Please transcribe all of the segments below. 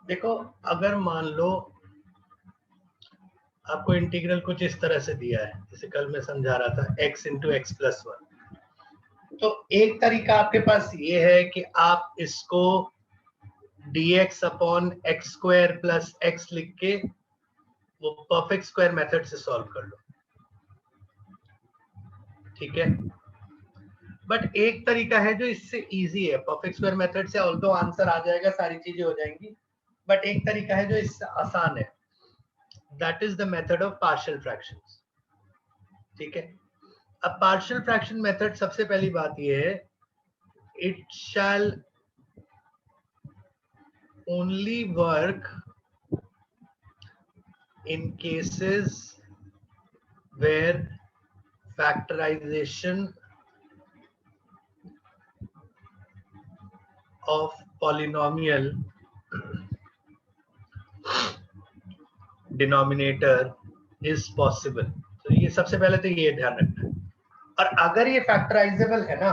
देखो, अगर मान लो आपको इंटीग्रल कुछ इस तरह से दिया है, जैसे कल मैं समझा रहा था x into x plus one, तो एक तरीका आपके पास ये है कि आप इसको dx upon x square plus x लिख के वो परफेक्ट स्क्वायर मेथड से सॉल्व कर लो, ठीक है। बट एक तरीका है जो इससे इजी है, परफेक्ट स्क्वायर मेथड से ऑल्दो आंसर आ जाएगा, सारी चीजें हो जाएंगी, बट एक तरीका है जो इससे आसान है, that is the method of partial fractions, ठीक है। अब पार्शियल फ्रैक्शन मेथड, सबसे पहली बात ये है, it shall only work in cases where factorization of polynomial denominator is possible. तो ये सबसे पहले तो ये ध्यान रखना है, और अगर ये फैक्टराइजेबल है ना,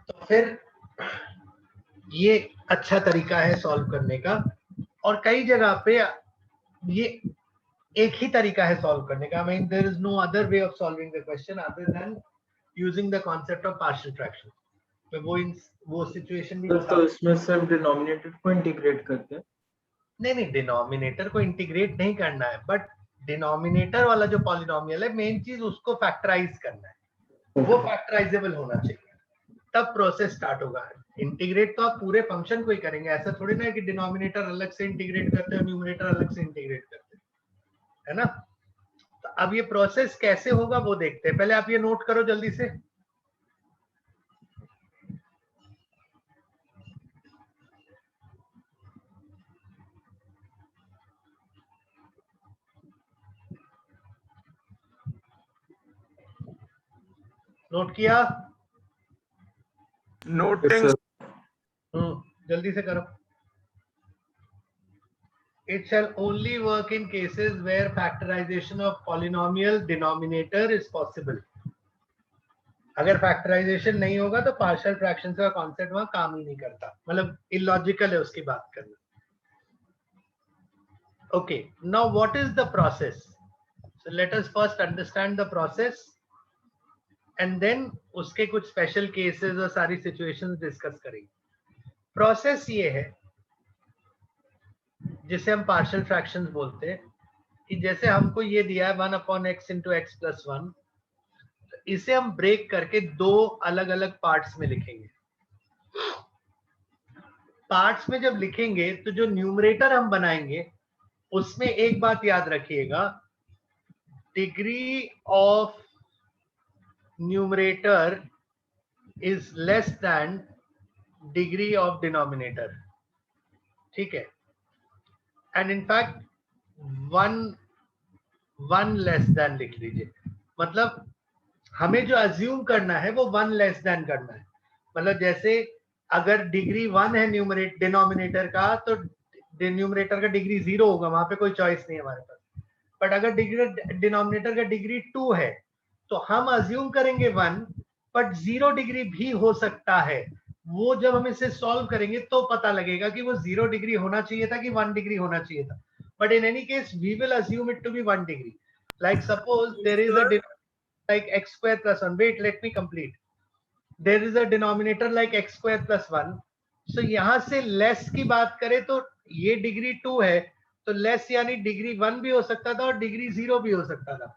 तो फिर ये अच्छा तरीका है सॉल्व करने का, और कई जगह पे ये एक ही तरीका है सॉल्व करने का। I mean, there is no other way of solving the question other than using the concept of partial fraction. तो वो सिचुएशन भी तो इसमें सिर्फ डिनोमिनेटर को इंटीग्रेट करते हैं? नहीं, डिनोमिनेटर को इंटीग्रेट नहीं करना है, बट डिनोमिनेटर वाला जो पॉलिनोमियल है, मेन चीज उसको फैक्टराइज करना है, वो फैक्टराइजेबल होना चाहिए, तब प्रोसेस स्टार्ट होगा। इंटीग्रेट तो आप पूरे फंक्शन को ही करेंगे, ऐसा थोड़ी ना है कि डिनोमिनेटर अलग से इंटीग्रेट करते हैं, न्यूमरेटर अलग से इंटीग्रेट करते हैं, है ना। तो अब ये प्रोसेस कैसे होगा वो देखते हैं, पहले आप ये नोट करो जल्दी से। नोट किया? नोटिंग। जल्दी से करो। It shall only work in cases where factorization of polynomial denominator is possible. अगर फैक्टराइजेशन नहीं होगा तो पार्शियल फ्रैक्शन का कॉन्सेप्ट वहां काम ही नहीं करता, मतलब इलॉजिकल है उसकी बात करना। Okay, now what is the process? So let us first understand the process and then उसके कुछ स्पेशल केसेस और सारी सिचुएशंस डिस्कस करेंगे। प्रोसेस ये है जिसे हम पार्शियल फ्रैक्शंस बोलते हैं, कि जैसे हमको ये दिया है 1 upon x into x plus one, इसे हम ब्रेक करके दो अलग अलग पार्ट्स में लिखेंगे। पार्ट्स में जब लिखेंगे तो जो न्यूमरेटर हम बनाएंगे उसमें एक बात याद रखिएगा, degree of numerator is less than degree of denominator, ठीक है। And in fact one less than लिख लीजिए, मतलब हमें जो अज्यूम करना है वो वन लेस देन करना है। मतलब जैसे अगर डिग्री 1 है डिनोमिनेटर का, तो न्यूमरेटर का डिग्री 0 होगा, वहां पे कोई चॉइस नहीं है हमारे पास। बट अगर डिनोमिनेटर का डिग्री 2 है तो हम अज्यूम करेंगे 1, बट 0 डिग्री भी हो सकता है। वो जब हम इसे सॉल्व करेंगे तो पता लगेगा कि वो 0 डिग्री होना चाहिए था कि 1 डिग्री होना चाहिए था। But in any case we will assume it to be 1 degree. Like suppose there is a like x square plus 1. Wait, let me complete. There is a denominator like x square plus 1. So यहां से less की बात करें तो ये degree 2 है, तो less यानी डिग्री 1 भी हो सकता था और डिग्री 0 भी हो सकता था,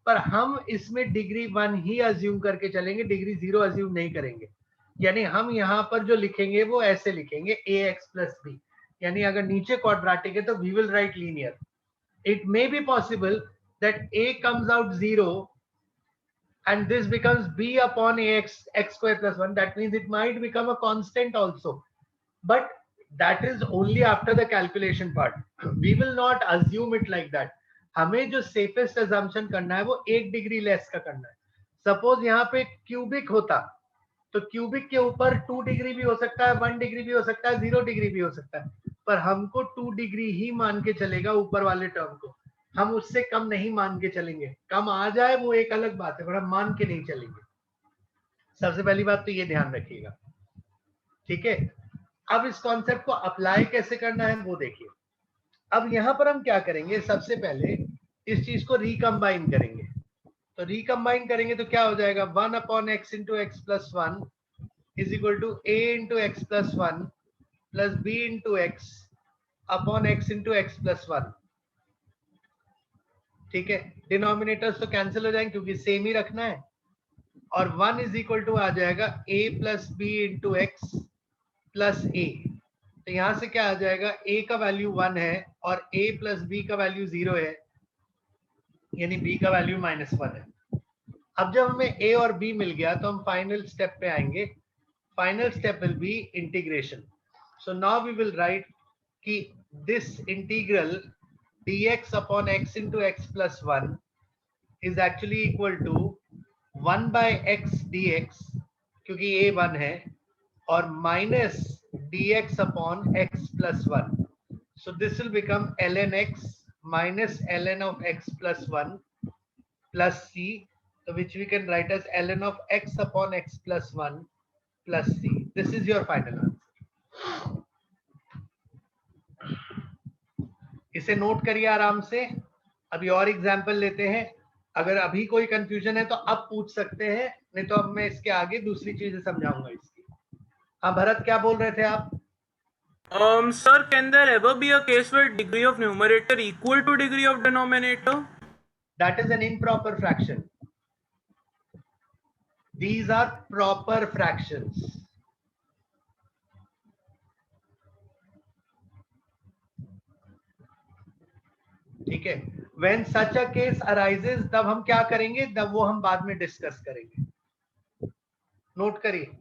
पर हम इसमें डिग्री 1 ही अज्यूम करके चलेंगे, डिग्री 0 अज्यूम नहीं करेंगे। यानी हम यहाँ पर जो लिखेंगे वो ऐसे लिखेंगे ax plus b, यानी अगर नीचे क्वाड्रेटिक है तो we will write linear. It may be possible that a comes out 0 and this becomes b upon ax x square plus 1. That means it might become a constant also, but that is only after the calculation part. We will not assume it like that. हमें जो safest assumption करना है वो 1 degree less का करना है। Suppose यहाँ पे क्यूबिक होता तो क्यूबिक के ऊपर 2 डिग्री भी हो सकता है, 1 डिग्री भी हो सकता है, 0 डिग्री भी हो सकता है, पर हमको 2 डिग्री ही मान के चलेगा ऊपर वाले टर्म को, हम उससे कम नहीं मान के चलेंगे। कम आ जाए वो एक अलग बात है, पर हम मान के नहीं चलेंगे। सबसे पहली बात तो ये ध्यान रखिएगा, ठीक है। अब इस कॉन्सेप्ट को अप्लाई कैसे करना है वो देखिए। अब यहां पर हम क्या करेंगे, सबसे पहले इस चीज को रिकम्बाइन करेंगे। तो रिकम्बाइन करेंगे तो क्या हो जाएगा, 1 upon x into x plus 1 is equal to A into x plus 1 plus B into x upon x into x plus 1। ठीक है, डिनोमिनेटर्स तो कैंसिल हो जाएंगे क्योंकि सेम ही रखना है, और 1 इज इक्वल टू आ जाएगा a plus B into x plus A. तो यहां से क्या आ जाएगा, a का वैल्यू 1 है और a प्लस बी का वैल्यू 0 है, यानी b का वैल्यू -1 है। अब जब हमें a और b मिल गया तो हम फाइनल स्टेप पे आएंगे। Final step will be integration. So now we will write कि this integral dx upon x into x plus 1 is actually equal to 1 by x dx, क्योंकि a 1 है, और minus dx upon x plus 1. So this will become ln x minus ln of x plus 1 plus c, so which we can write as ln of x upon x plus 1 plus c. This is your final answer. इसे note करिए आराम से। अभी और example लेते हैं। अगर अभी कोई कंफ्यूजन है तो अब पूछ सकते हैं, नहीं तो अब मैं इसके आगे दूसरी चीजें समझाऊंगा इसकी। हाँ भरत, क्या बोल रहे थे आप? Sir, can there ever be a case where degree of numerator equal to degree of denominator? That is an improper fraction. These are proper fractions. ठीक है, when such a case arises, तब हम क्या करेंगे, तब वो हम बाद में डिस्कस करेंगे। नोट करिए।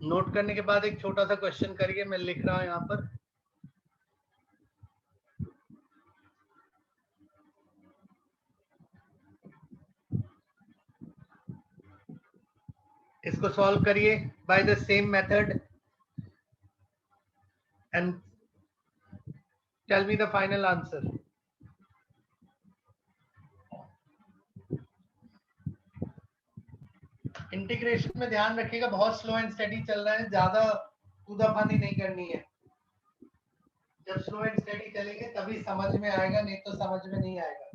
नोट करने के बाद एक छोटा सा क्वेश्चन करिए, मैं लिख रहा हूं यहां पर। इसको सॉल्व करिए by the same method and tell me the final answer. Integration में ध्यान रखिएगा, बहुत स्लो एंड स्टडी चल रहा है, ज्यादा कूदाफानी नहीं करनी है। जब स्लो एंड स्टडी चलेंगे तभी समझ में आएगा, नहीं तो समझ में नहीं आएगा।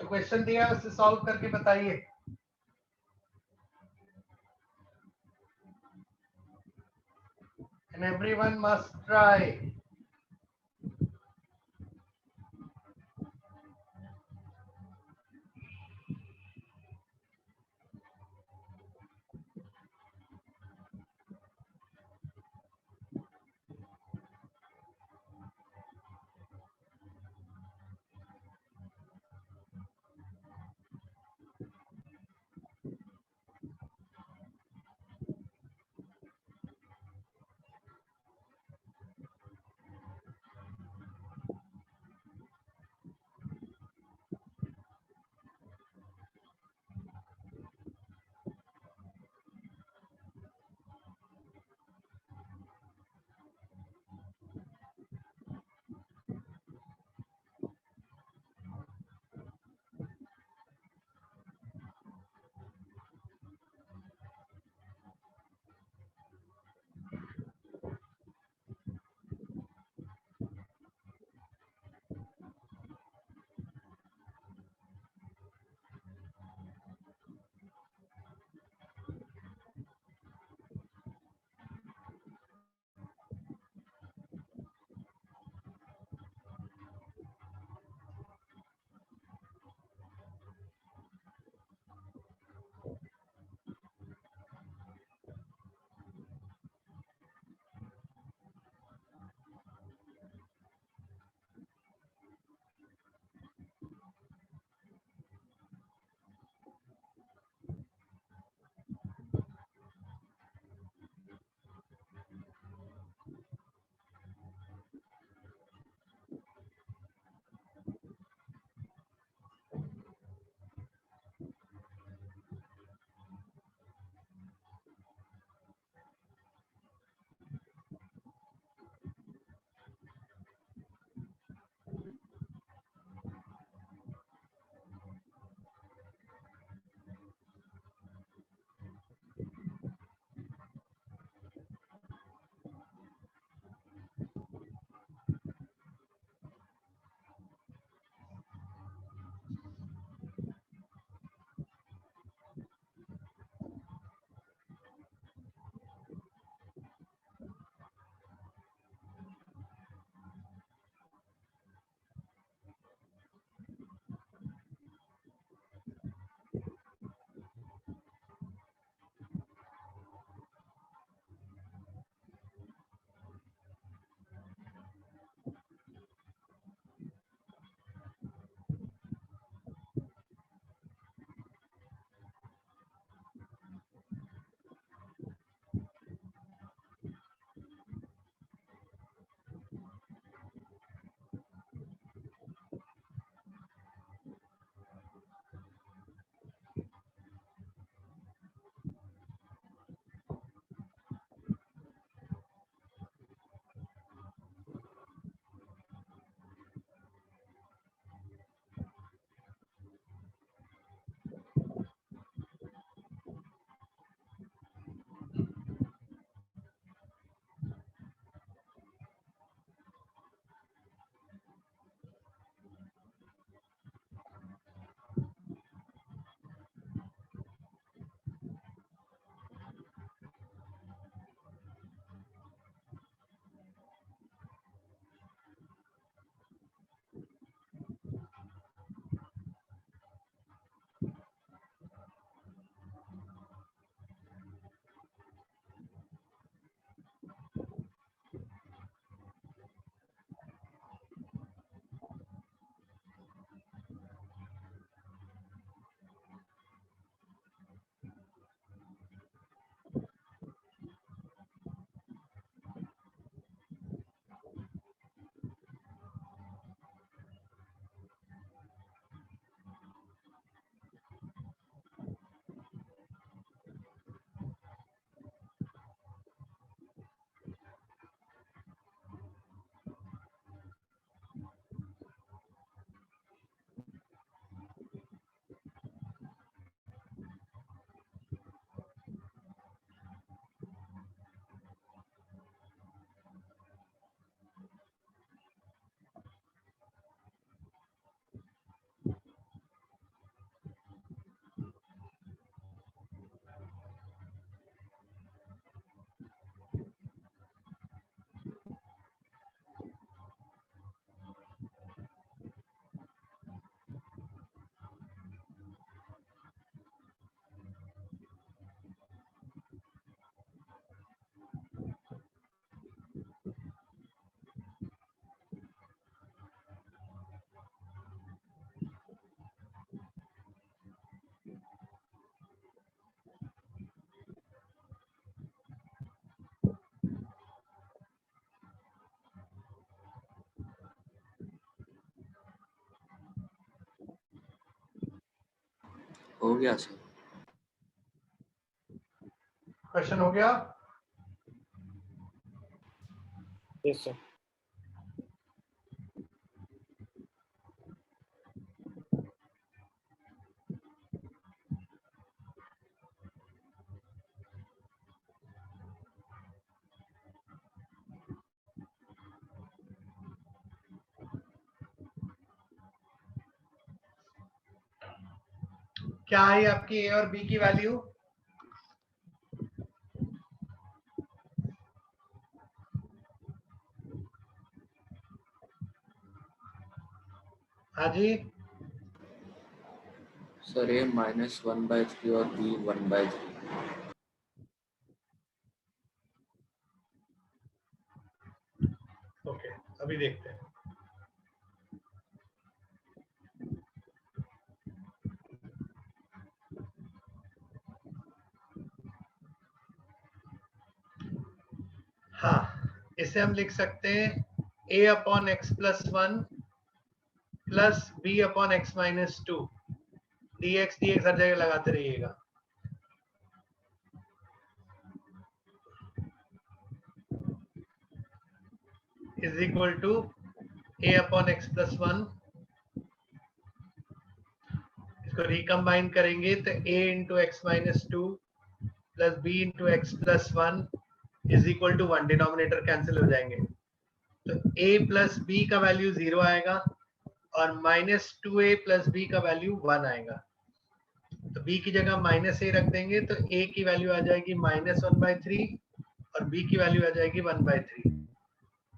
तो क्वेश्चन दिया है, उसे सॉल्व करके बताइए। And everyone must try. हो गया सर। क्वेश्चन हो गया? Yes sir. क्या है आपकी ए और बी की वैल्यू? हाँ जी, सर ए -1/3 और बी 1/3। ओके, अभी देखते हैं। हाँ, इसे हम लिख सकते हैं a upon x plus 1 plus B upon x minus 2 dx dx हर जगह लगाते रहिएगा। Is equal to a upon x plus 1, इसको रिकम्बाइन करेंगे तो a into x minus 2 plus B into x plus 1 is equal to 1, denominator cancel हो जाएंगे। तो a प्लस बी का वैल्यू 0 आएगा और -2a प्लस बी का वैल्यू 1 आएगा। तो b की जगह -a रख देंगे तो a की वैल्यू आ जाएगी -1/3 और b की वैल्यू आ जाएगी 1/3।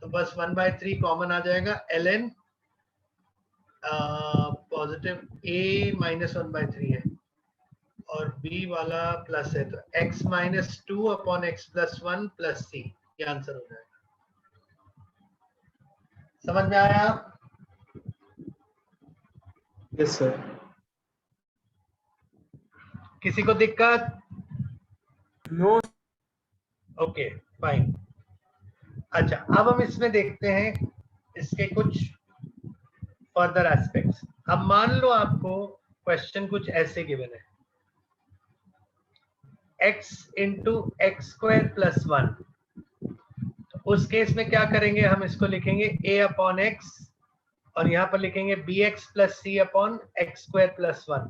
तो बस 1/3 कॉमन आ जाएगा। ln पॉजिटिव a -1/3 है और b वाला प्लस है, तो x -2 upon x plus 1 plus c, ये आंसर हो जाएगा। समझ में आया? Yes sir. किसी को दिक्कत? नो। Okay fine. अच्छा, अब हम इसमें देखते हैं इसके कुछ फर्दर एस्पेक्ट्स। अब मान लो आपको क्वेश्चन कुछ ऐसे गिवन है, x into x square plus 1। तो उस केस में क्या करेंगे, हम इसको लिखेंगे a अपॉन एक्स और यहाँ पर लिखेंगे bx plus C upon x square plus 1।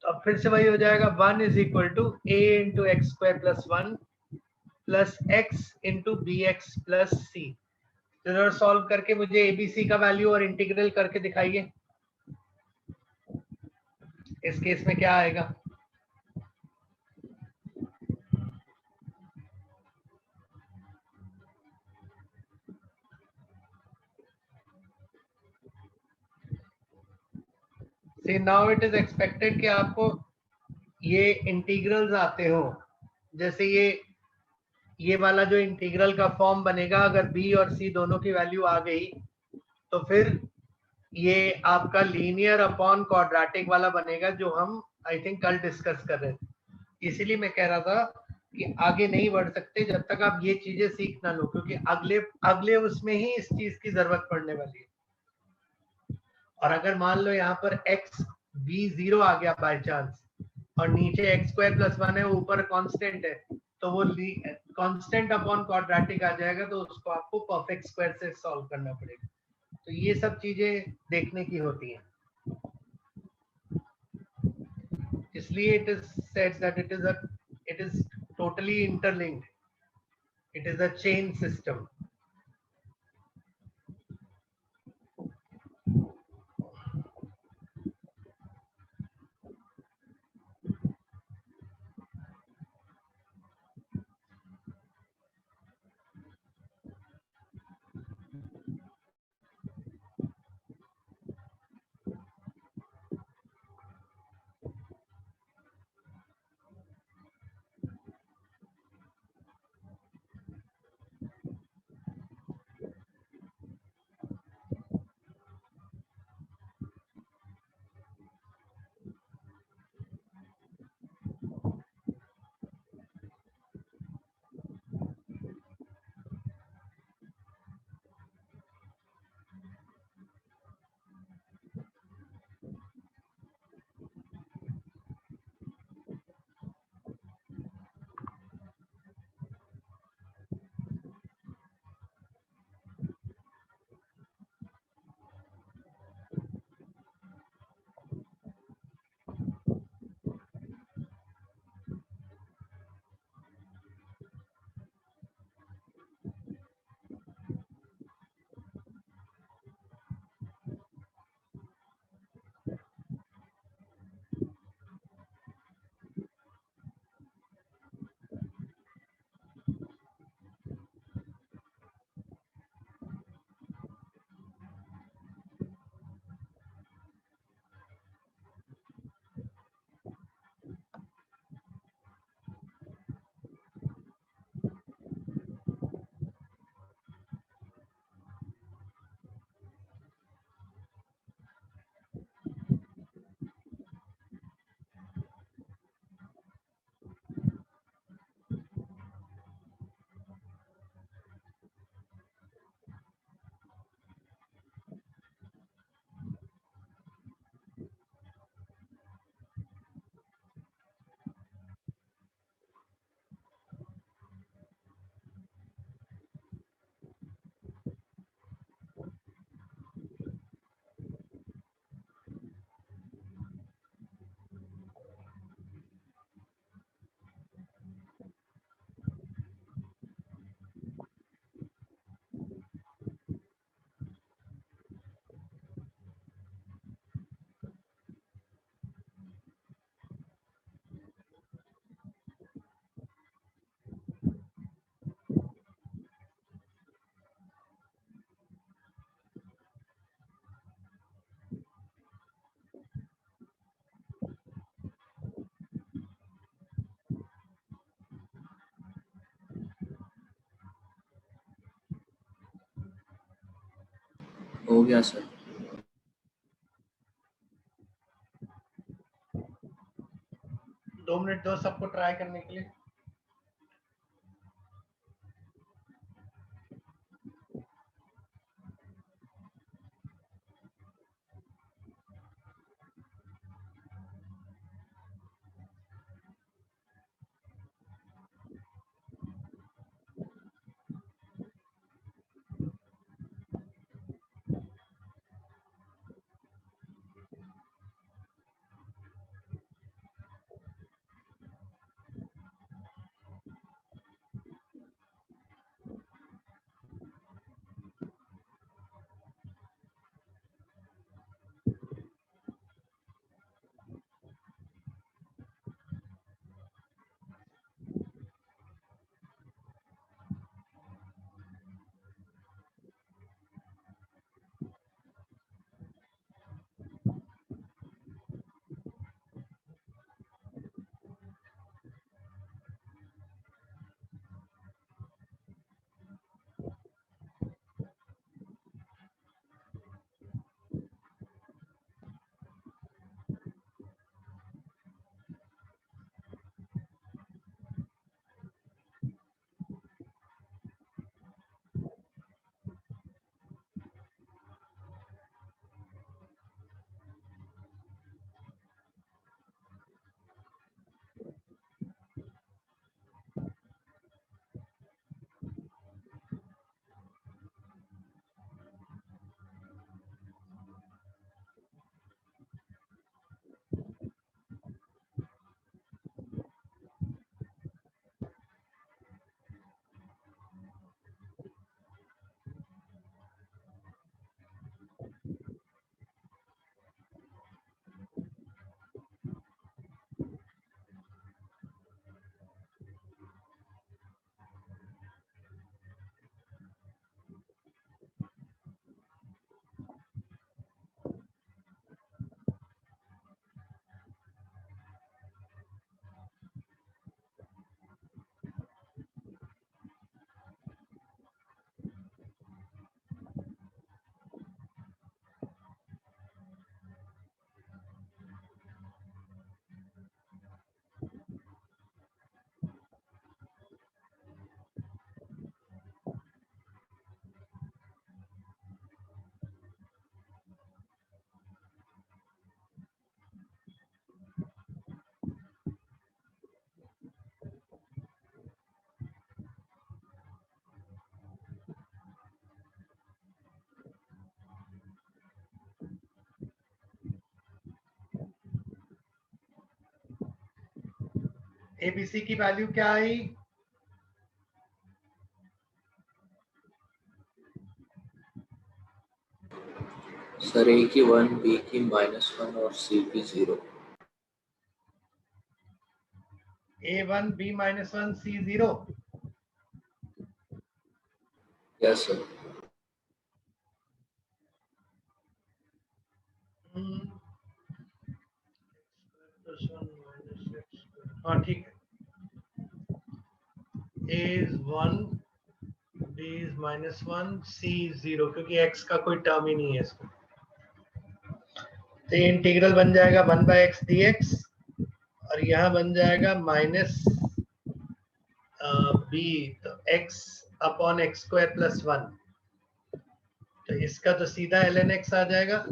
तो अब फिर से वही हो जाएगा, 1 is equal to a into x square plus 1 plus X into B x plus C. तो सॉल्व करके मुझे एबीसी का वैल्यू और इंटीग्रल करके दिखाइए। इस केस में क्या आएगा? See, now it is expected कि आपको ये इंटीग्रल्स आते हो। जैसे ये वाला जो इंटीग्रल का फॉर्म बनेगा, अगर b और c दोनों की वैल्यू आ गई तो फिर ये आपका लीनियर अपॉन क्वाड्रेटिक वाला बनेगा, जो हम आई थिंक कल डिस्कस कर रहे थे। इसीलिए मैं कह रहा था कि आगे नहीं बढ़ सकते जब तक आप ये चीजें सीख ना लो, क्योंकि अगले उसमें ही इस चीज की जरूरत पड़ने वाली है। और अगर मान लो यहाँ पर x b0 आ गया बाय चांस और नीचे एक्स स्क्वायर प्लस 1 है, ऊपर कांस्टेंट है, तो वो कांस्टेंट अपॉन क्वाड्रेटिक आ जाएगा, तो उसको आपको परफेक्ट स्क्वायर से सॉल्व करना पड़ेगा। तो ये सब चीजें देखने की होती हैं, इसलिए it is said that it is totally interlinked, it is a chain system. हो गया सर। 2 मिनट दो सबको ट्राई करने के लिए। एबीसी की वैल्यू क्या आई? सर ए की 1, बी की -1 और सी की 0। A1 B -1 C 0। Yes sir. हाँ ठीक है। A is 1, B is -1, C is 0, क्योंकि x का कोई टर्म ही नहीं है इसको। तो ये इंटीग्रल बन जाएगा 1/x dx और यहाँ बन जाएगा माइनस b, तो x अपॉन x² + 1। तो इसका तो सीधा ln x आ जाएगा।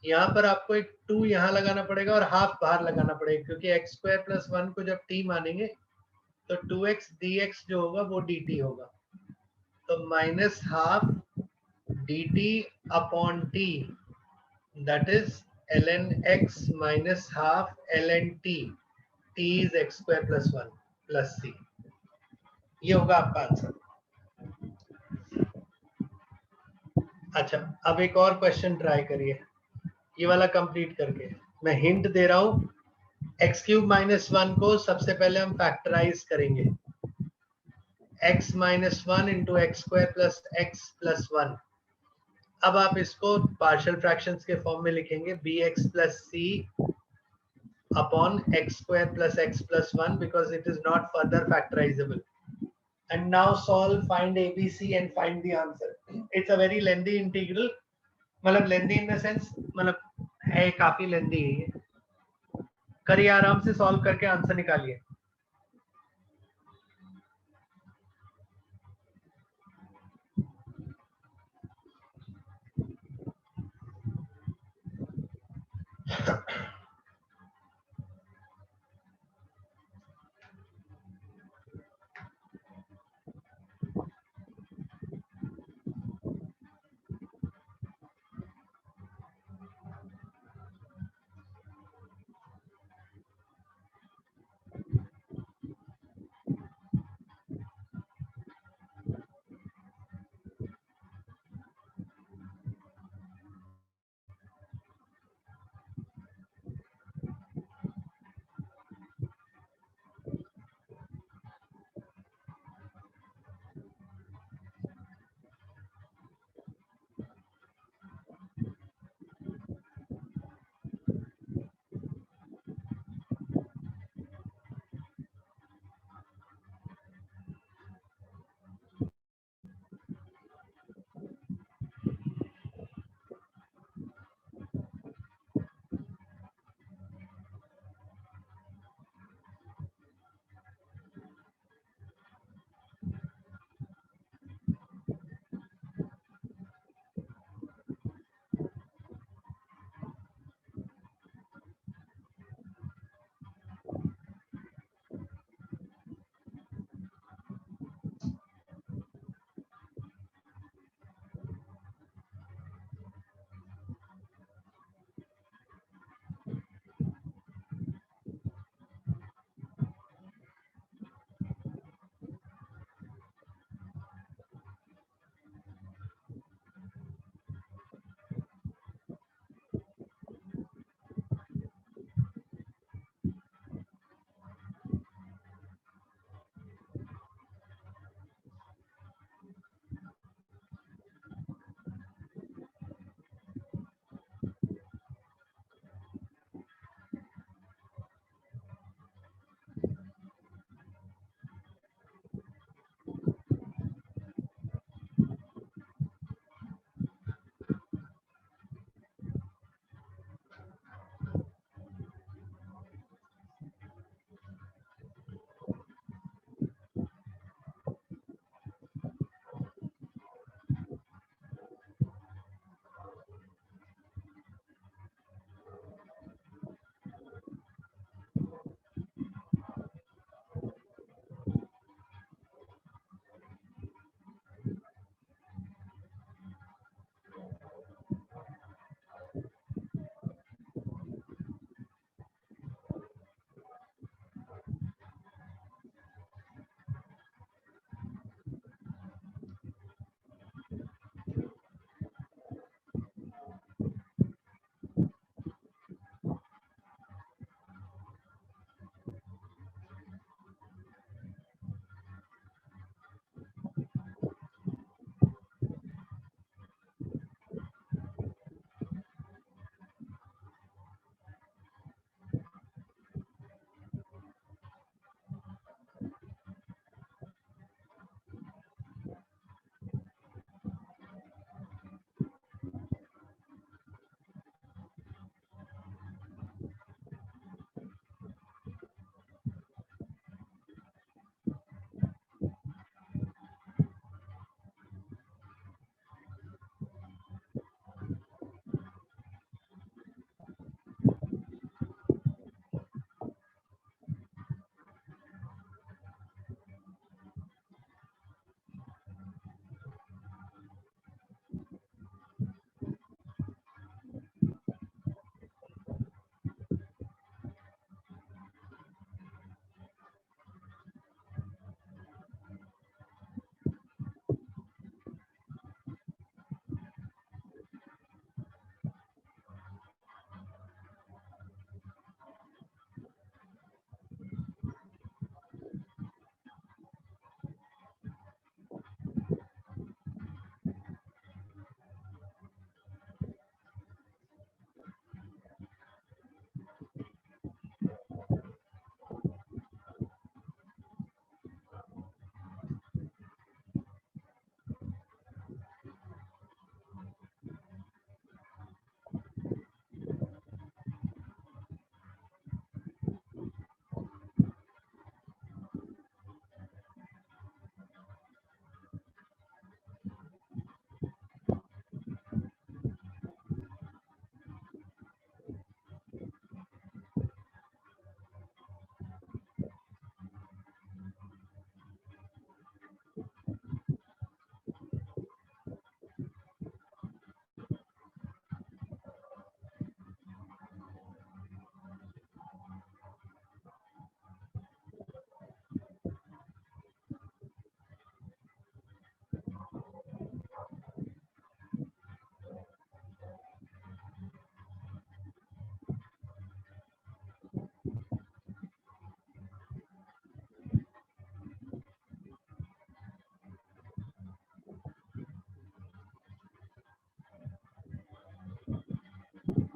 यहाँ पर आपको एक 2 यहाँ लगाना पड़ेगा और हाफ बाहर लगाना पड़ेगा, क्योंकि x² + 1 को जब t मानेंगे तो 2x dx जो होगा वो dt होगा। तो -½ dt upon t, that is ln x -½ ln t, t is x² + 1 + c। ये होगा आपका आंसर। अच्छा, अब एक और क्वेश्चन ट्राई करिए, ये वाला कंप्लीट करके। मैं हिंट दे रहा हूँ, x³ -1 को सबसे पहले हम फैक्टराइज करेंगे। x -1 into x² + x + 1। अब आप इसको पार्शियल फ्रैक्शंस के फॉर्म में लिखेंगे, bx + c upon x² + x + 1 because it is not further factorizable. And now solve, find ABC and find the answer. It's a very lengthy integral, मतलब लेंदी in the sense, मतलब है काफी लेंदी है ये, करिए आराम से सॉल्व करके आंसर निकालिए।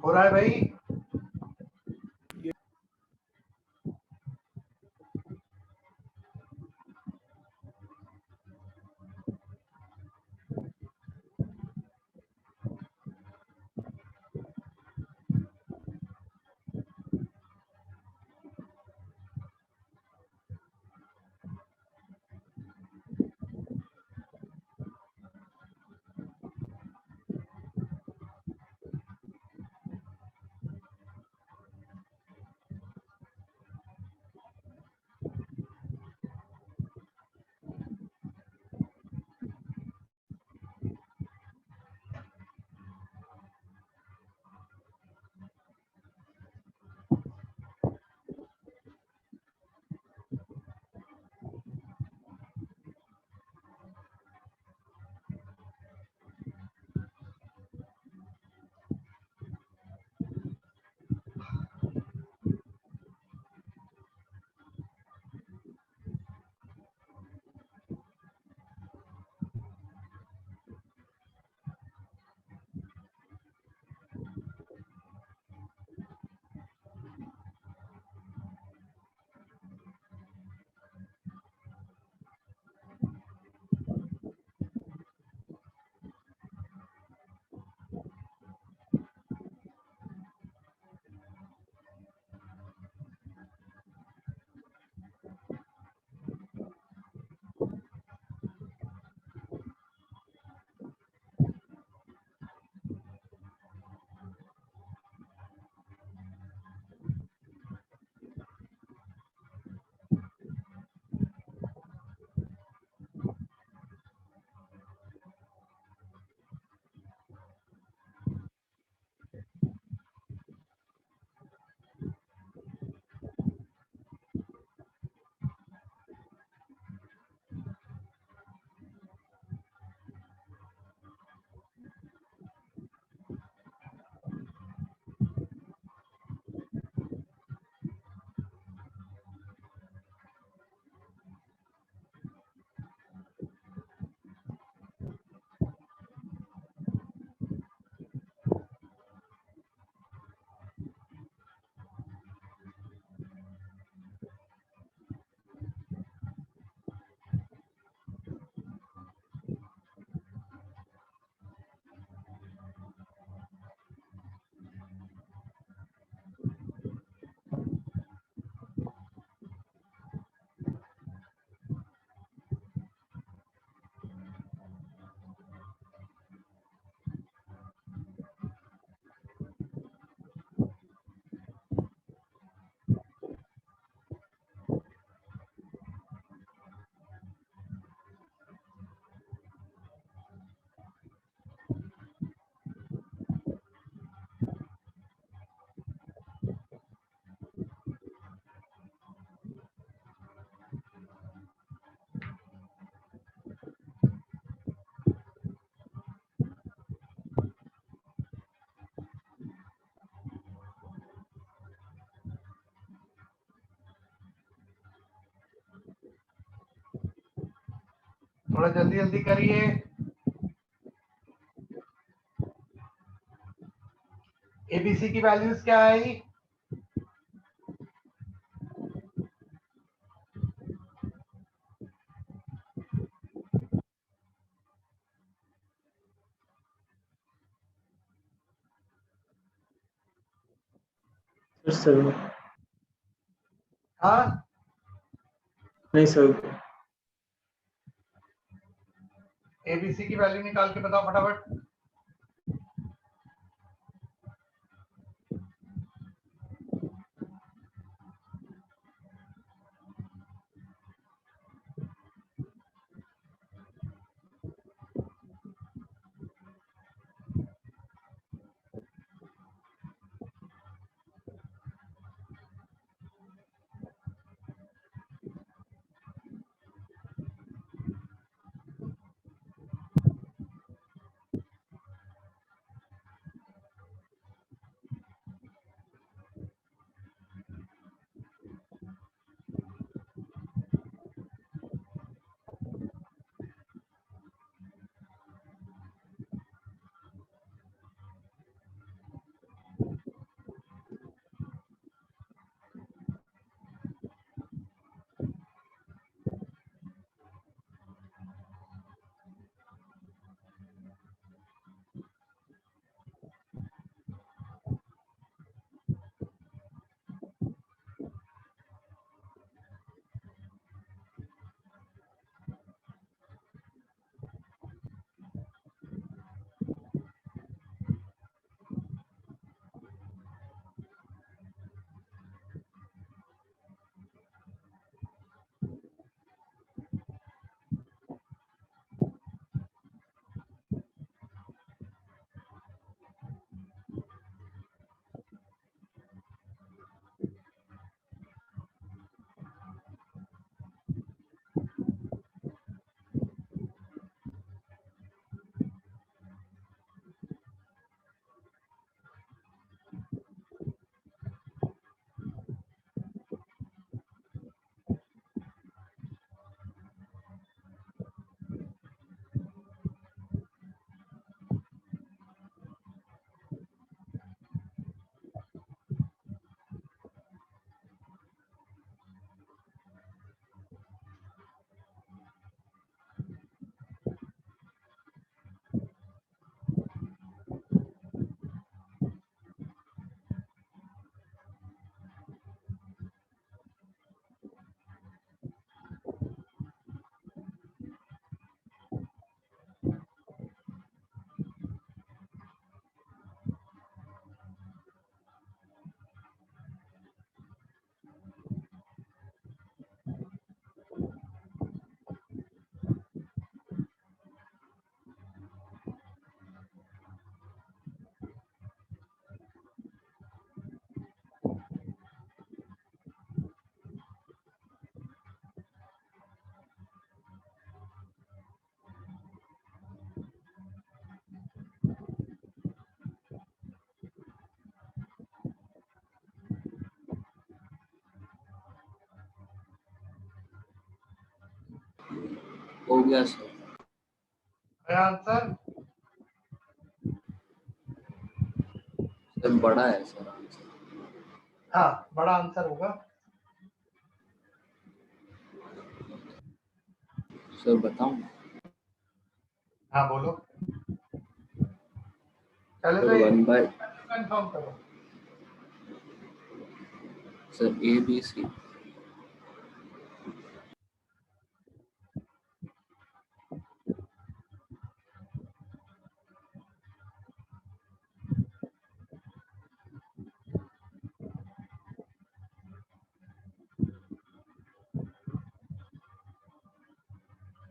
हो रहा है भाई? थोड़ा जल्दी जल्दी करिए। एबीसी की वैल्यूज क्या आई? सर हाँ, नहीं सर, एबीसी की वैल्यू निकाल के बताओ फटाफट। हो गया सर। आंसर सर बड़ा है सर आंसर। हाँ बड़ा आंसर होगा। सर बताऊं? हाँ बोलो। चलो सर तो वन बाय कंफर्म करो। Sir A B C.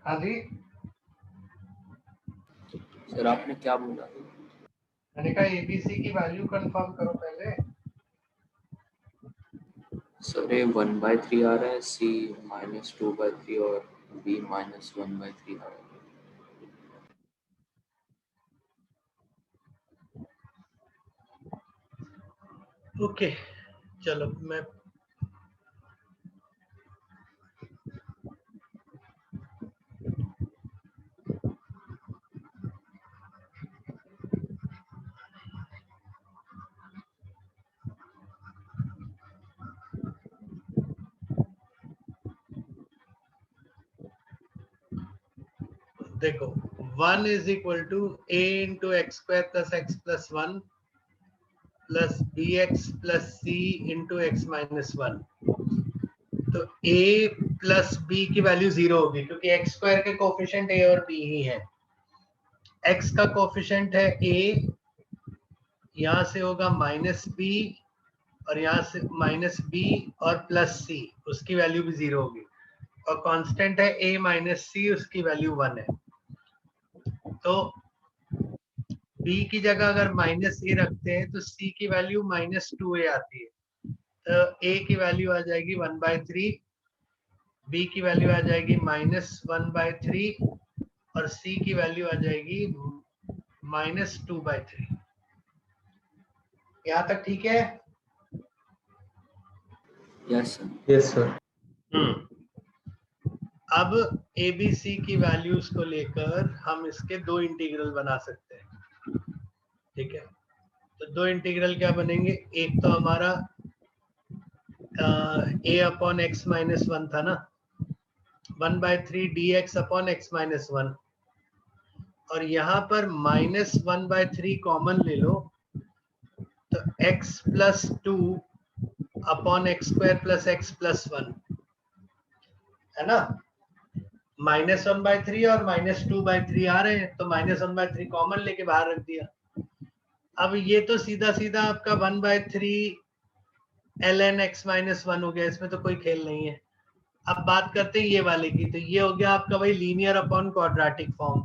हाँ जी सर आपने क्या बोला? मैंने कहा एबीसी की वैल्यू कंफर्म करो पहले। सर ए 1/3 आ रहा है, सी -2/3 और बी -1/3 आ रहा है। ओके चलो मैं देखो 1 is equal to a into x square plus x plus 1 plus B x plus C into x minus 1। तो a प्लस b की वैल्यू 0 होगी क्योंकि एक्स स्क्वायर के कोफिशिएंट a और b ही है। x का कोफिशिएंट है a, यहां से होगा माइनस b और यहाँ से माइनस b और प्लस c, उसकी वैल्यू भी 0 होगी। और कांस्टेंट है a माइनस सी, उसकी वैल्यू 1 है। तो b की जगह अगर माइनस ए रखते हैं तो c की वैल्यू -2a आती है। तो a की वैल्यू आ जाएगी 1/3, b की वैल्यू आ जाएगी -1/3 और c की वैल्यू आ जाएगी -2/3। यहाँ तक ठीक है? Yes sir. Yes, sir. अब ABC की वैल्यूज को लेकर हम इसके दो इंटीग्रल बना सकते हैं। ठीक है, तो दो इंटीग्रल क्या बनेंगे? एक तो हमारा a अपॉन एक्स माइनस 1 था ना, 1/3 dx अपॉन एक्स माइनस 1, और यहाँ पर -1/3 कॉमन ले लो तो x plus 2 upon x square plus x plus 1 है ना। -1/3 और -2/3 आ रहे हैं तो -1/3 कॉमन लेके बाहर रख दिया। अब ये तो सीधा सीधा आपका 1/3 ln x माइनस 1 हो गया, इसमें तो कोई खेल नहीं है। अब बात करते हैं ये वाले की, तो ये हो गया आपका भाई लीनियर अपॉन क्वाड्रेटिक फॉर्म।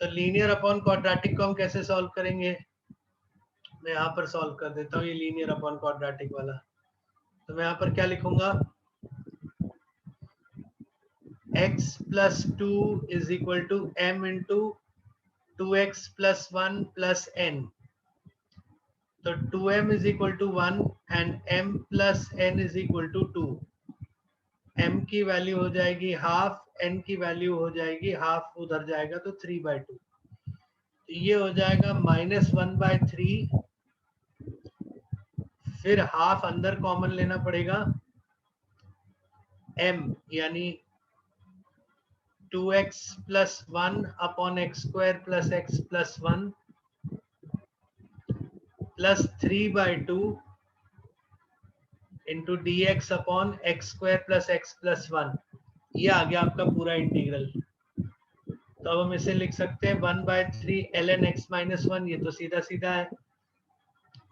तो लीनियर अपॉन क्वाड्रेटिक को हम कैसे सॉल्व करेंगे? मैं यहाँ पर सॉल्व कर देता हूँ ये लीनियर अपॉन क्वाड्रेटिक वाला। तो मैं यहाँ पर क्या लिखूंगा? x plus 2 is equal to m into 2x plus 1 plus n। तो 2m is equal to 1 and m plus n is equal to 2। m की वैल्यू हो जाएगी हाफ, n की वैल्यू हो जाएगी हाफ, उधर जाएगा तो 3/2। तो ये हो जाएगा -1/3, फिर हाफ अंदर कॉमन लेना पड़ेगा, m यानी 2x plus 1 upon x square plus x plus 1 plus 3/2 into dx upon x square plus x plus 1। ये आ गया आपका पूरा इंटीग्रल। तो अब हम इसे लिख सकते हैं 1/3 ln x माइनस 1, ये तो सीधा सीधा है,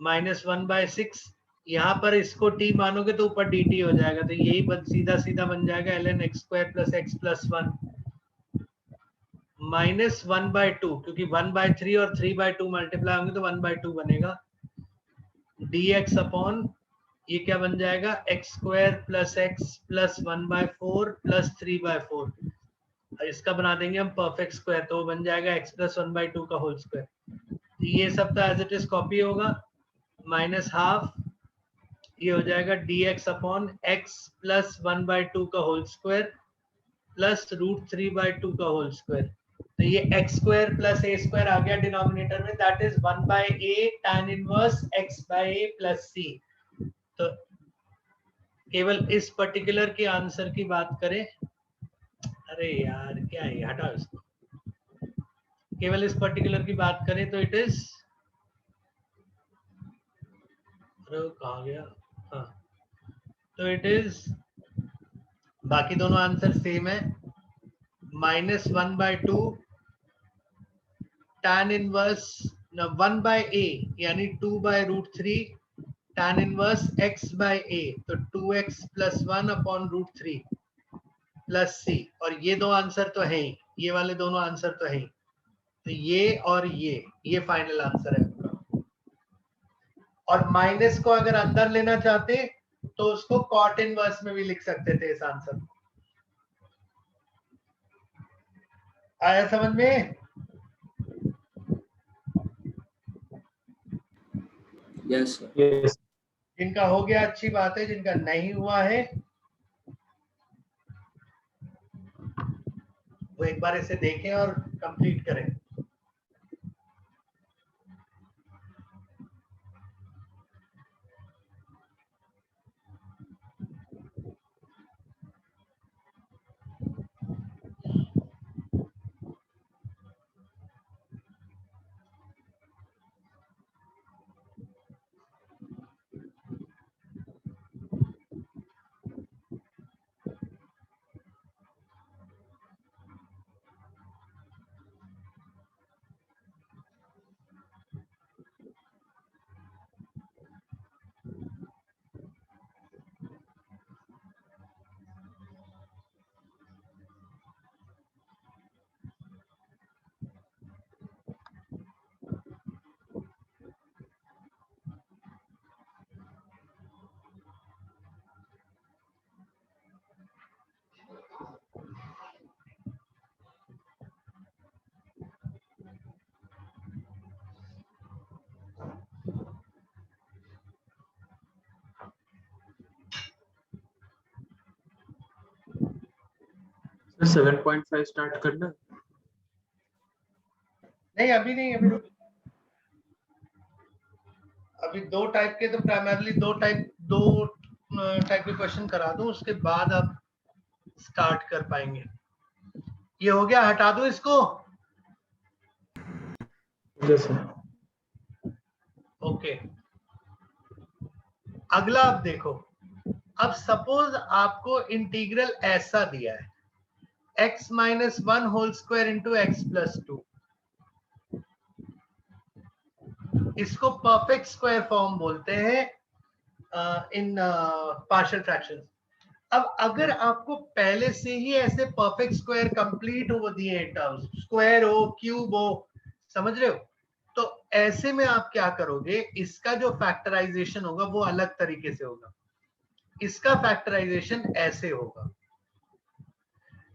-1/6, यहाँ पर इसको t मानोगे तो ऊपर dt हो जाएगा, तो यही सीधा सीधा बन जाएगा ln x square plus x plus 1 -1/2, क्योंकि 1/3 और 3/2 मल्टीप्लाई होंगे तो 1/2 बनेगा, dx अपॉन ये क्या बन जाएगा? X square plus x plus 1/4 plus 3/4। इसका बना देंगे हम परफेक्ट स्क्वायर, तो बन जाएगा x प्लस 1/2 का होल स्क्वायर। ये सब तो एज इट इज कॉपी होगा, माइनस हाफ, ये हो जाएगा dx अपॉन x प्लस 1/2 का होल स्क्वायर प्लस √3/2 का होल स्क्वायर। तो ये x square plus a square आ गया डिनोमिनेटर में, that is 1/a tan inverse x/a plus c। तो केवल इस पर्टिकुलर के आंसर की बात करें, अरे यार क्या है, हटाओ इसको। केवल इस पर्टिकुलर की बात करें तो इट इज, अरे कहाँ गया, हाँ, तो इट इज, बाकी दोनों आंसर सेम है, -1/2 tan इनवर्स 1/a यानी 2/√3 tan इनवर्स x/a, तो 2x + 1/√3 प्लस c। और ये दो आंसर तो है ही, ये वाले दोनों आंसर तो है ही, तो ये और ये फाइनल आंसर है आपका। और माइनस को अगर अंदर लेना चाहते तो उसको कॉट इनवर्स में भी लिख सकते थे इस आंसर को। आया समझ में? Yes sir. Yes. जिनका हो गया अच्छी बात है, जिनका नहीं हुआ है वो एक बार इसे देखें और कंप्लीट करें। सर 7.5 स्टार्ट करना। नहीं अभी नहीं, अभी रुक। अभी दो टाइप के, तो प्राइमरली दो टाइप के क्वेश्चन करा दूं, उसके बाद आप स्टार्ट कर पाएंगे। ये हो गया, हटा दो इसको। Yes, sir. ओके, अगला आप देखो। अब सपोज आपको इंटीग्रल ऐसा दिया है, x - 1 whole square into x plus 2। इसको परफेक्ट स्क्वायर फॉर्म बोलते हैं इन पार्शियल फ्रैक्शंस। अब अगर आपको पहले से ही ऐसे परफेक्ट स्क्वायर कंप्लीट हो दिए टर्म्स, स्क्वायर हो, क्यूब हो, समझ रहे हो, तो ऐसे में आप क्या करोगे, इसका जो फैक्टराइजेशन होगा वो अलग तरीके से होगा। इसका फैक्टराइजेशन ऐसे होगा,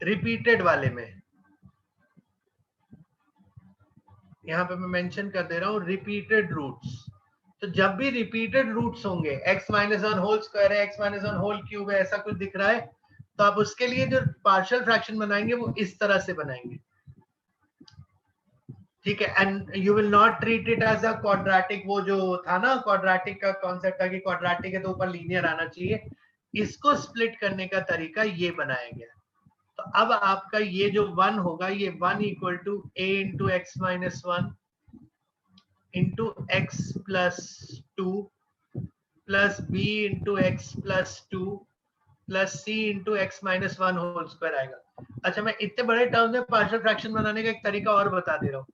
रिपीटेड वाले में, यहां पे मैं मेंशन कर दे रहा हूं रिपीटेड रूट्स। तो जब भी रिपीटेड रूट्स होंगे, x - 1 होल स्क्वायर है, x - 1 होल क्यूब है, ऐसा कुछ दिख रहा है, तो आप उसके लिए जो पार्शियल फ्रैक्शन बनाएंगे वो इस तरह से बनाएंगे, ठीक है। And you will not treat it as a quadratic. वो जो था ना क्वाड्रेटिक का कॉन्सेप्ट था कि क्वाड्रेटिक है तो ऊपर लीनियर आना चाहिए, इसको स्प्लिट करने का तरीका ये बनाया गया। तो अब आपका ये जो 1 होगा, ये 1 equal to a into x minus 1 into x plus 2 plus b into x plus 2 plus c into x minus 1 whole square आएगा। अच्छा, मैं इतने बड़े टर्म में पार्शियल फ्रैक्शन बनाने का एक तरीका और बता दे रहा हूँ।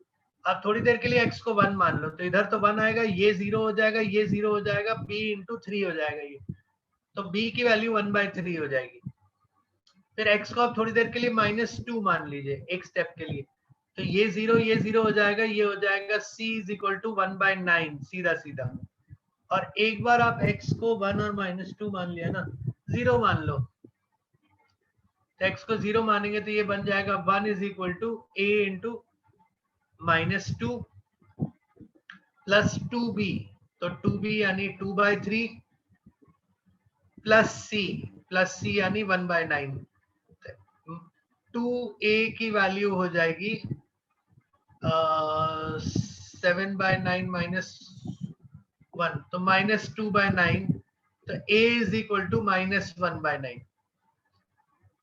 आप थोड़ी देर के लिए x को 1 मान लो, तो इधर तो 1 आएगा, ये 0 हो जाएगा, ये 0 हो जाएगा, b इंटू 3 हो जाएगा ये, तो b की वैल्यू 1/3 हो जाएगी। फिर x को आप थोड़ी देर के लिए -2 मान लीजिए एक स्टेप के लिए, तो ये 0 हो जाएगा, ये हो जाएगा c इज इक्वल टू 1/9 सीधा सीधा। और एक बार आप x को 1 और -2 मान लिया ना, 0 मान लो, तो x को 0 मानेंगे तो ये बन जाएगा 1 is equal to a into -2 plus 2b, तो 2b यानी 2/3 प्लस c यानी 1/9। 2a की वैल्यू हो जाएगी 7/9 -1, तो -2/9, तो a इज इक्वल टू -1/9।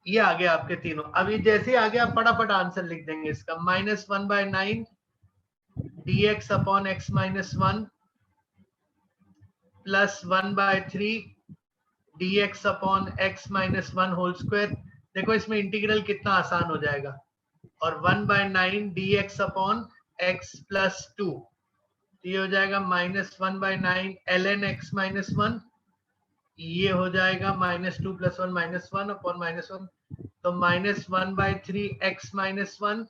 ये आ गया आपके तीनों। अभी जैसे आ गया फटाफट आंसर लिख देंगे इसका। -1/9 dx upon x -1 plus 1/3 dx upon x -1 whole square. देखो इसमें इंटीग्रल कितना आसान हो जाएगा। और 1/9 dx अपॉन x प्लस 2, ये हो जाएगा -1/9 ln x -1, ये हो जाएगा -2 + 1 -1 अपॉन -1, तो -1/3 x -1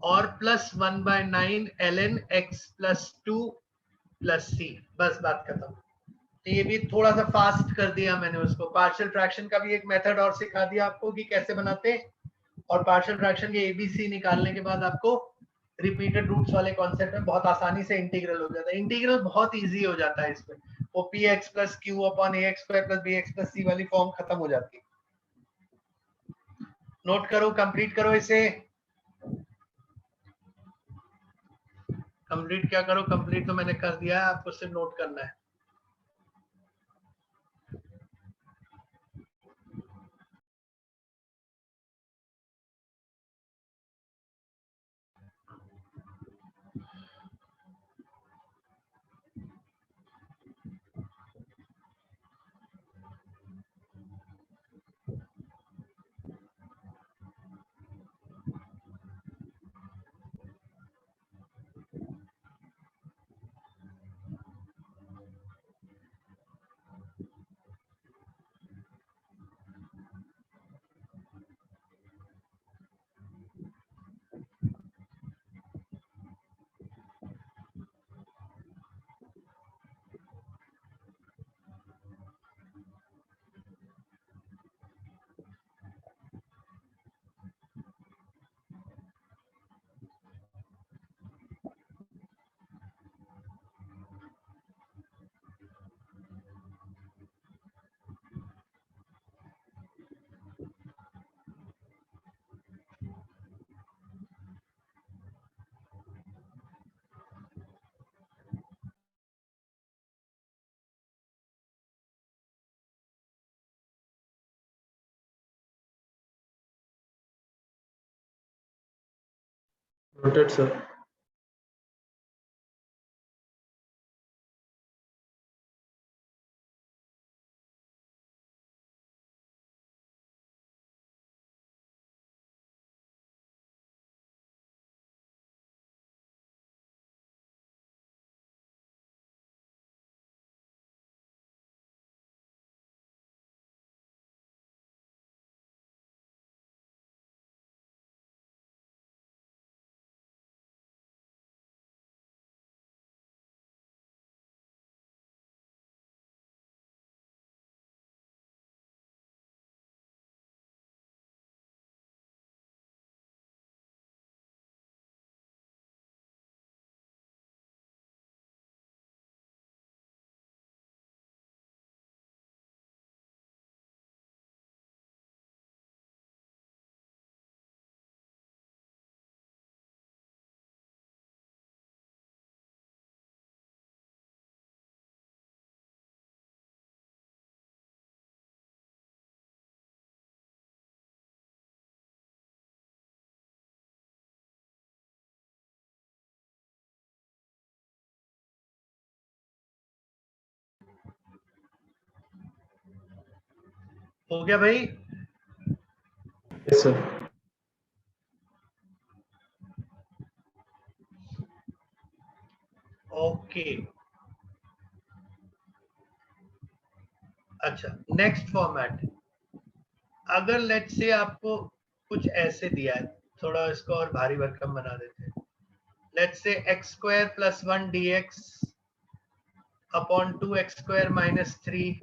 और plus 1/9 ln x plus 2 plus c। बस बात खत्म। तो ये भी थोड़ा सा फास्ट कर दिया मैंने उसको। पार्शियल फ्रैक्शन का भी एक मेथड और सिखा दिया आपको कि कैसे बनाते हैं, और पार्शियल फ्रैक्शन के एबीसी निकालने के बाद आपको रिपीटेड रूट्स वाले कॉन्सेप्ट में बहुत आसानी से इंटीग्रल हो जाता है। इंटीग्रल बहुत इजी हो जाता है इसमें, वो px plus Q upon ax square plus bx plus c वाली फॉर्म खत्म हो जाती है। नोट करो, कंप्लीट करो इसे। कंप्लीट क्या करो, कंप्लीट तो मैंने कर दिया है, आपको सिर्फ नोट करना है। Noted, sir. हो गया भाई? Yes, sir. ओके, अच्छा नेक्स्ट फॉर्मेट। अगर लेट्स से आपको कुछ ऐसे दिया है, थोड़ा इसको और भारी भरकम बना देते हैं। Let's say x square plus 1 dx upon 2x square minus 3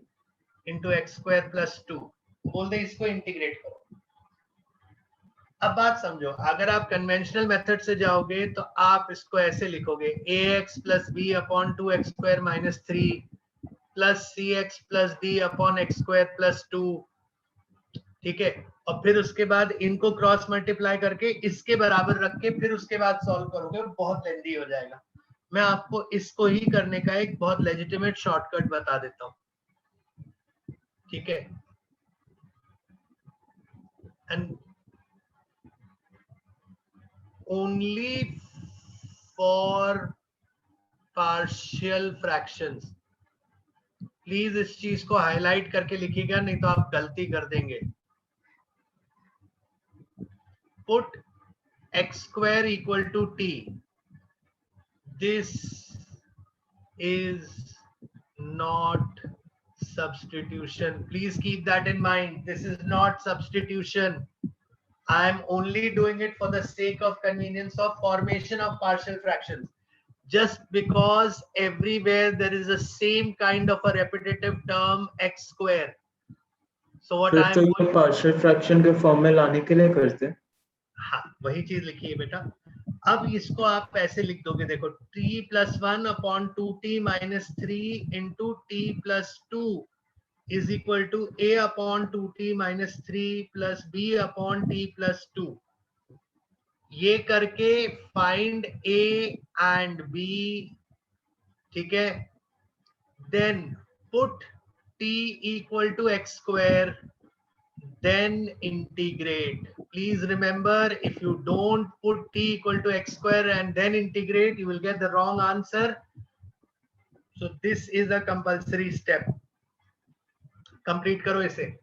into x square plus 2, बोल दे इसको इंटीग्रेट करो। अब बात समझो, अगर आप कन्वेंशनल मेथड से जाओगे तो आप इसको ऐसे लिखोगे ax plus B upon 2x square minus 3 plus cx plus D upon x square plus 2 ठीक है, और फिर उसके बाद इनको क्रॉस मल्टीप्लाई करके इसके बराबर रख के फिर उसके बाद सॉल्व करोगे, बहुत लेंदी हो जाएगा। मैं आपको इसको ही करने का एक बहुत लेजिटिमेट शॉर्टकट बता देता हूं, ठीक है। And only for partial fractions, please इस चीज को हाईलाइट करके लिखिएगा, नहीं तो आप गलती कर देंगे। Put x square equal to t. This is not substitution. Please keep that in mind. This is not substitution. I am only doing it for the sake of convenience of formation of partial fractions. Just because everywhere there is the same kind of a repetitive term x square. So what फिर I तो am ये going, partial fraction के form में लाने के लिए करते हैं। हाँ वही चीज लिखिए बेटा। अब इसको आप ऐसे लिख दोगे, देखो t plus 1 upon 2t minus 3 into t plus 2 is equal to a upon 2t minus 3 plus b upon t plus 2। ये करके फाइंड a एंड b, ठीक है। Then put t equal to x square, then integrate. Please remember, if you don't put t equal to x square and then integrate, you will get the wrong answer. So this is a compulsory step. Complete करो इसे।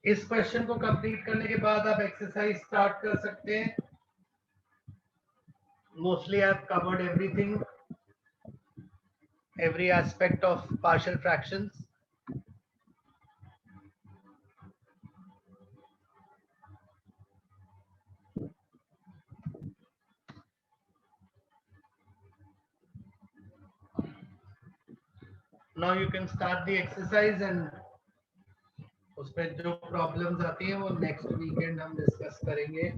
इस question को complete करने के बाद आप exercise start कर सकते हैं. Mostly I have covered everything, every aspect of partial fractions. Now you can start the exercise and उसमें जो प्रॉब्लम्स आती हैं वो नेक्स्ट वीकेंड हम डिस्कस करेंगे.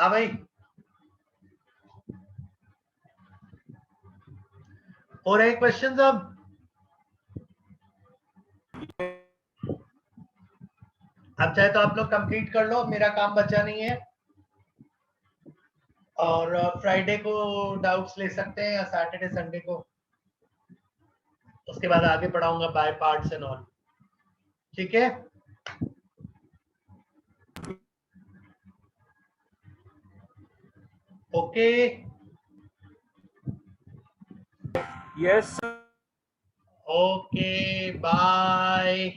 हाँ भाई, हो रहे क्वेश्चंस अब? अब चाहे तो आप लोग कंप्लीट कर लो, मेरा काम बचा नहीं है। और फ्राइडे को डाउट्स ले सकते हैं या सैटरडे संडे को, उसके बाद आगे पढ़ाऊंगा बाय पार्ट्स एंड ऑल। ठीक है, okay, Yes, sir. Okay, bye.